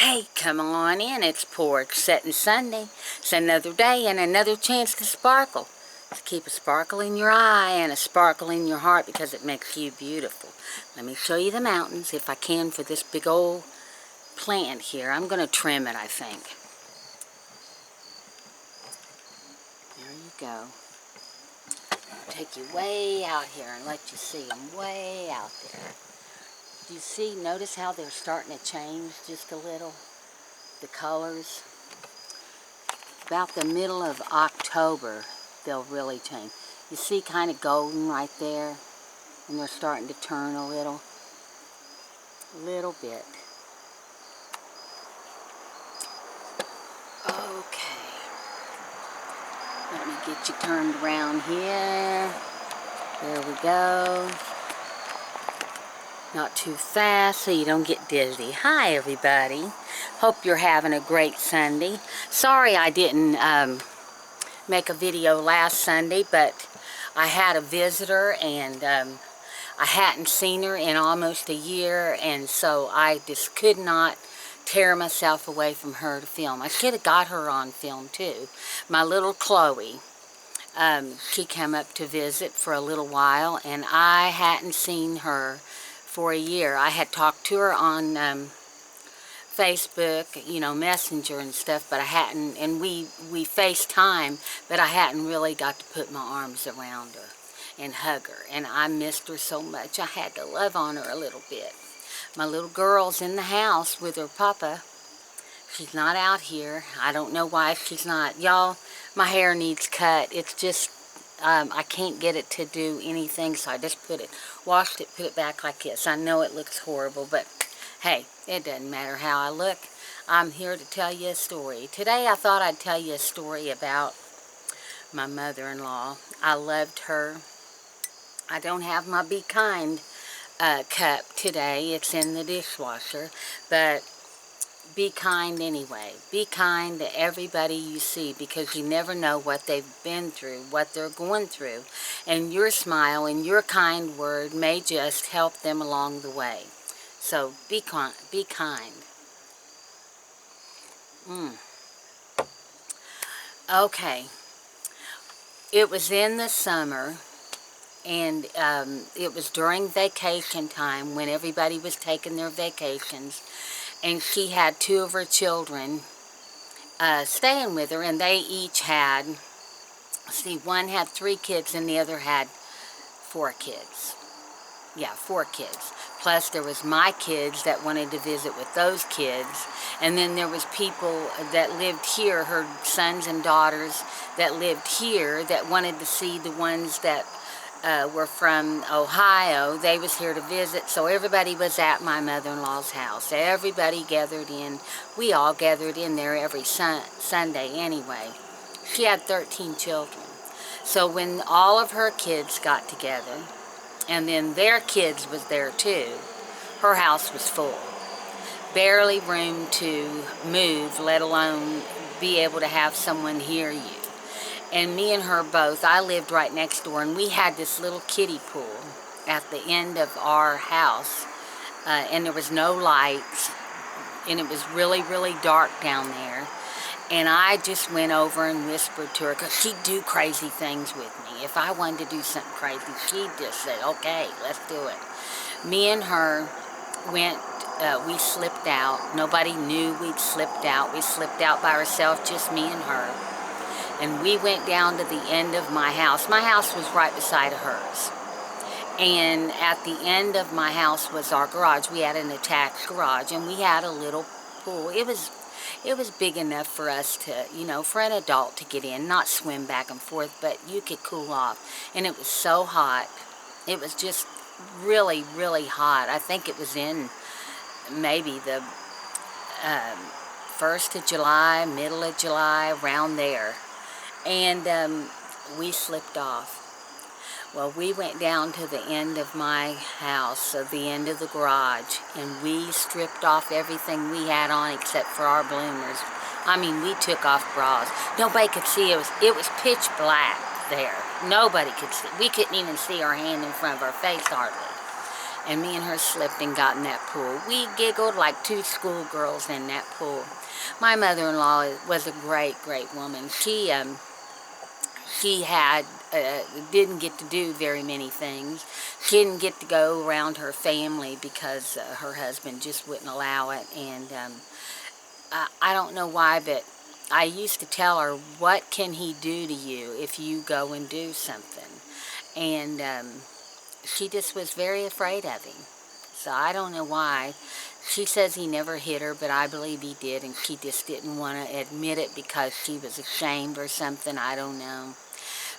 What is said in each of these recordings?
Hey, come on in. It's Porch, Settin Sunday. It's another day and another chance to sparkle. To keep a sparkle in your eye and a sparkle in your heart because it makes you beautiful. Let me show you the mountains if I can for this big old plant here. I'm going to trim it, I think. There you go. I'll take you way out here and let you see them way out there. Do you see, notice how they're starting to change just a little? The colors. About the middle of October, they'll really change. You see kind of golden right there? And they're starting to turn a little bit. Okay. Let me get you turned around here. There we go. Not too fast so you don't get dizzy. Hi everybody. Hope you're having a great Sunday. Sorry I didn't make a video last Sunday, but I had a visitor and I hadn't seen her in almost a year, and so I just could not tear myself away from her to film. I should have got her on film too. My little Chloe. She came up to visit for a little while, and I hadn't seen her for a year. I had talked to her on Facebook, you know, Messenger and stuff, but I hadn't, and we FaceTime, but I hadn't really got to put my arms around her and hug her, and I missed her so much. I had to love on her a little bit. My little girl's in the house with her papa. She's not out here. I don't know why she's not. Y'all, my hair needs cut. It's just, I can't get it to do anything, so I just washed it, put it back like this. I know it looks horrible, but hey, it doesn't matter how I look. I'm here to tell you a story. Today I thought I'd tell you a story about my mother-in-law. I loved her. I don't have my Be Kind cup today. It's in the dishwasher, but be kind anyway. Be kind to everybody you see, because you never know what they've been through, what they're going through. And your smile and your kind word may just help them along the way. So be kind. Be kind. Okay. It was in the summer, and it was during vacation time when everybody was taking their vacations. And she had two of her children staying with her, and they each had, see, one had 3 kids and the other had 4 kids. Yeah, 4 kids. Plus there was my kids that wanted to visit with those kids. And then there was people that lived here, her sons and daughters that lived here, that wanted to see the ones that were from Ohio. They was here to visit, so everybody was at my mother-in-law's house. Everybody gathered in. We all gathered in there every Sunday anyway. She had 13 children. So when all of her kids got together, and then their kids was there too, her house was full. Barely room to move, let alone be able to have someone hear you. And me and her both, I lived right next door, and we had this little kiddie pool at the end of our house, and there was no lights, and it was really, really dark down there. And I just went over and whispered to her, because she'd do crazy things with me. If I wanted to do something crazy, she'd just say, okay, let's do it. Me and her went, we slipped out. Nobody knew we'd slipped out. We slipped out by ourselves, just me and her. And we went down to the end of my house. My house was right beside of hers. And at the end of my house was our garage. We had an attached garage, and we had a little pool. It was big enough for us to, you know, for an adult to get in, not swim back and forth, but you could cool off. And it was so hot. It was just really, really hot. I think it was in maybe the 1st of July, middle of July, around there. And we slipped off. Well, we went down to the end of my house, so the end of the garage, and we stripped off everything we had on except for our bloomers. I mean, we took off bras. Nobody could see. It was pitch black there. Nobody could see. We couldn't even see our hand in front of our face hardly. and me and her slipped and got in that pool. We giggled like two schoolgirls in that pool. My mother-in-law was a great, great woman. She had didn't get to do very many things. She didn't get to go around her family because her husband just wouldn't allow it. And I don't know why, but I used to tell her, what can he do to you if you go and do something? And she just was very afraid of him. So I don't know why. She says he never hit her, but I believe he did, and she just didn't want to admit it because she was ashamed or something. I don't know.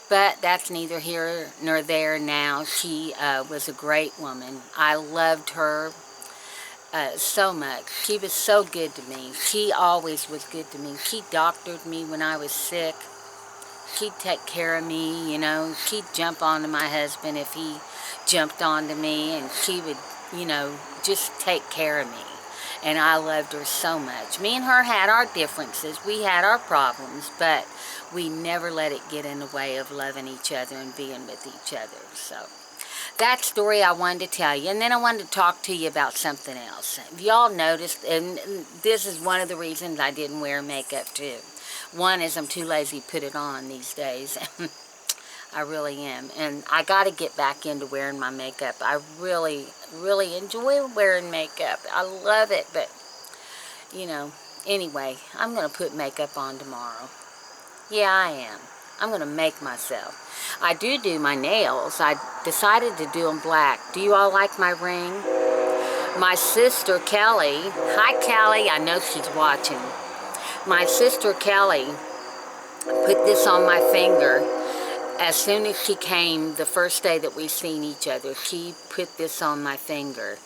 But that's neither here nor there now. She was a great woman. I loved her so much. She was so good to me. She always was good to me. She doctored me when I was sick. She'd take care of me, you know. She'd jump onto my husband if he jumped onto me, and she would, you know, just take care of me. And I loved her so much. Me and her had our differences. We had our problems, but we never let it get in the way of loving each other and being with each other. So that story I wanted to tell you. And then I wanted to talk to you about something else. Have y'all noticed, and this is one of the reasons I didn't wear makeup too. One is I'm too lazy to put it on these days. I really am. And I got to get back into wearing my makeup. I really, really enjoy wearing makeup. I love it. But, you know, anyway, I'm going to put makeup on tomorrow. Yeah, I am. I'm going to make myself. I do my nails. I decided to do them black. Do you all like my ring? My sister Kelly, hi Kelly, I know she's watching. My sister Kelly put this on my finger. As soon as she came, the first day that we seen each other, she put this on my finger.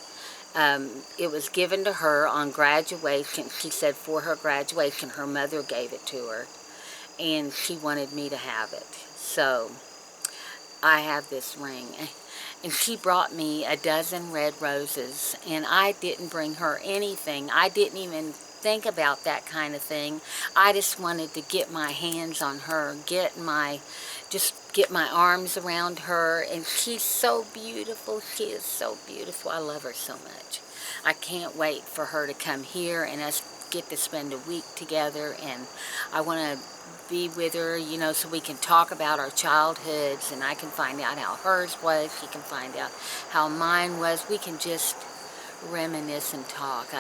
It was given to her on graduation. She said for her graduation, her mother gave it to her. And she wanted me to have it. So, I have this ring. And she brought me a dozen red roses. And I didn't bring her anything. I didn't even think about that kind of thing. I just wanted to get my hands on her, just get my arms around her, and she's so beautiful. She is so beautiful. I love her so much. I can't wait for her to come here and us get to spend a week together, and I want to be with her, you know, so we can talk about our childhoods, and I can find out how hers was, she can find out how mine was. We can just reminisce and talk.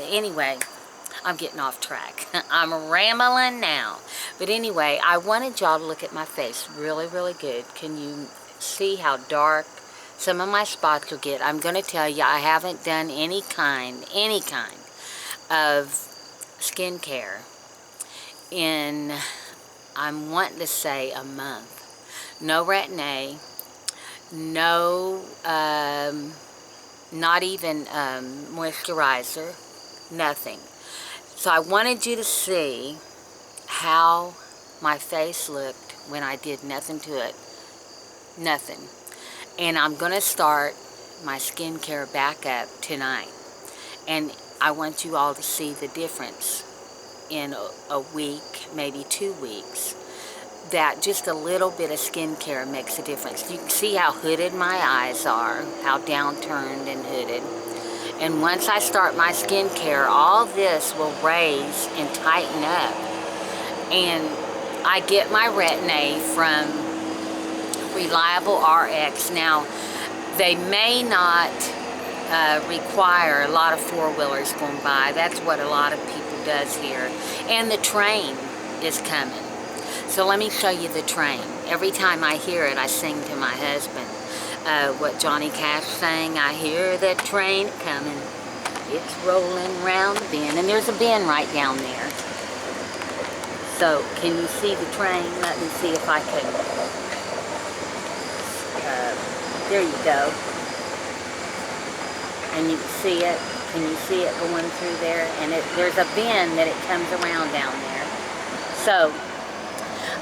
Anyway, I'm getting off track. I'm rambling now. But anyway, I wanted y'all to look at my face really, really good. Can you see how dark some of my spots will get? I'm going to tell you, I haven't done any kind of skincare in, I'm wanting to say, a month. No retin-A, no, not even moisturizer, nothing. So I wanted you to see how my face looked when I did nothing to it. Nothing. And I'm going to start my skincare back up tonight. And I want you all to see the difference in a week, maybe 2 weeks. That just a little bit of skincare makes a difference. You can see how hooded my eyes are, how downturned and hooded. And once I start my skincare, all this will raise and tighten up. And I get my retin-A from Reliable RX. Now, they may not require a lot of four-wheelers going by. That's what a lot of people does here. And the train is coming. So let me show you the train. Every time I hear it, I sing to my husband. What Johnny Cash sang, I hear the train coming, it's rolling round the bend, and there's a bend right down there. So, can you see the train? Let me see if I can, there you go. And you can see it, can you see it going through there? And there's a bend that it comes around down there. So,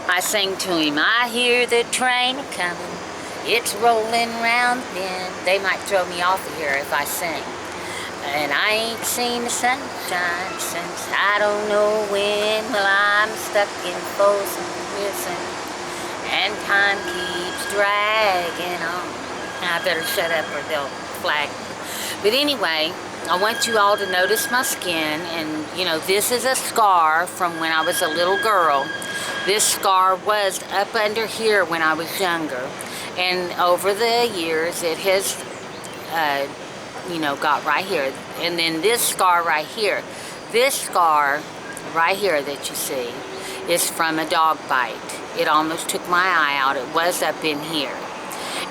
I sing to him, I hear the train coming, it's rolling round the bend. They might throw me off of here if I sing. And I ain't seen the sunshine since I don't know when. Well, I'm stuck in Folsom Prison, and time keeps dragging on. I better shut up or they'll flag. But anyway, I want you all to notice my skin, and you know, this is a scar from when I was a little girl. This scar was up under here when I was younger, and over the years it has you know, got right here. And then this scar right here, this scar right here that you see is from a dog bite. It almost took my eye out. It was up in here.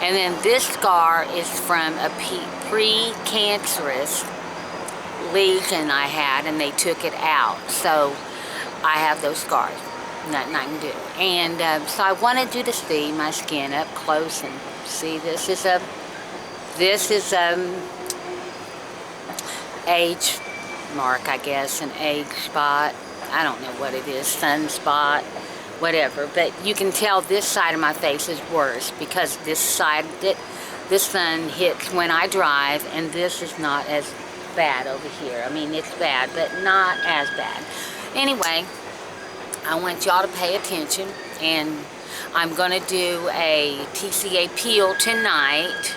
And then this scar is from a pre-cancerous lesion I had, and they took it out. So I have those scars. Nothing I can do. And so I wanted you to see my skin up close and see. This is age mark, I guess, an age spot. I don't know what it is, sunspot, whatever. But you can tell this side of my face is worse because this side, the sun hits when I drive, and this is not as bad over here. I mean, it's bad, but not as bad. Anyway, I want y'all to pay attention, and I'm going to do a TCA peel tonight.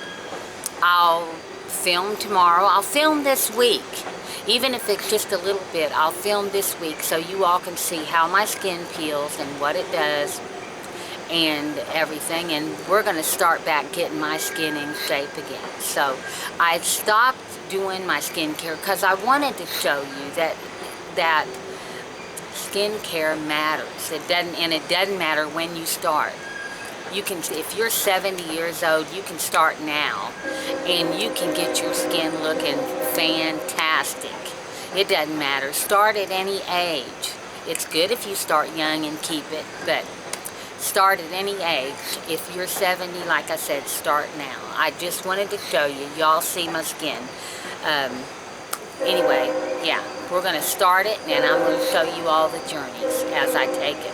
I'll film tomorrow. I'll film this week. Even if it's just a little bit, I'll film this week so you all can see how my skin peels and what it does and everything. And we're going to start back getting my skin in shape again. So I stopped doing my skincare because I wanted to show you that skincare matters. It doesn't matter when you start. You can, if you're 70 years old, you can start now, and you can get your skin looking fantastic. It doesn't matter. Start at any age. It's good if you start young and keep it, but start at any age. If you're 70, like I said, start now. I just wanted to show you. Y'all see my skin. Anyway, yeah, we're going to start it, and I'm going to show you all the journeys as I take it.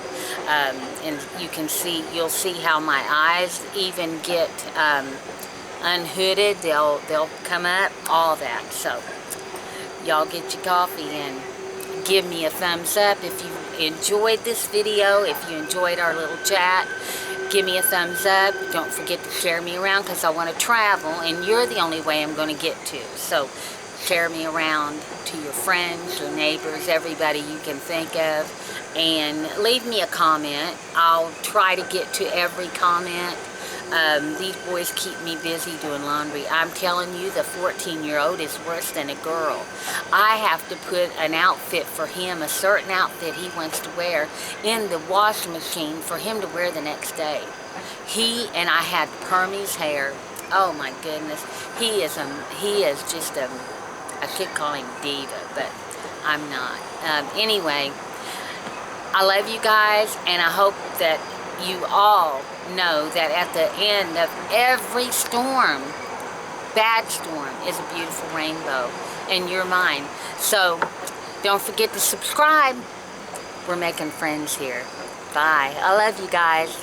And you can see, you'll see how my eyes even get unhooded. They'll come up, all that. So y'all get your coffee and give me a thumbs up if you enjoyed this video. If you enjoyed our little chat, give me a thumbs up. Don't forget to share me around because I want to travel, and you're the only way I'm going to get to. So share me around to your friends, your neighbors, everybody you can think of, and leave me a comment. I'll try to get to every comment. These boys keep me busy doing laundry. I'm telling you, the 14-year-old is worse than a girl. I have to put an outfit for him, a certain outfit he wants to wear, in the washing machine for him to wear the next day. And I had perm his hair. Oh my goodness. He is just I could call him diva, but I'm not. Anyway, I love you guys, and I hope that you all know that at the end of every storm, bad storm, is a beautiful rainbow, and you're mine. So don't forget to subscribe. We're making friends here. Bye. I love you guys.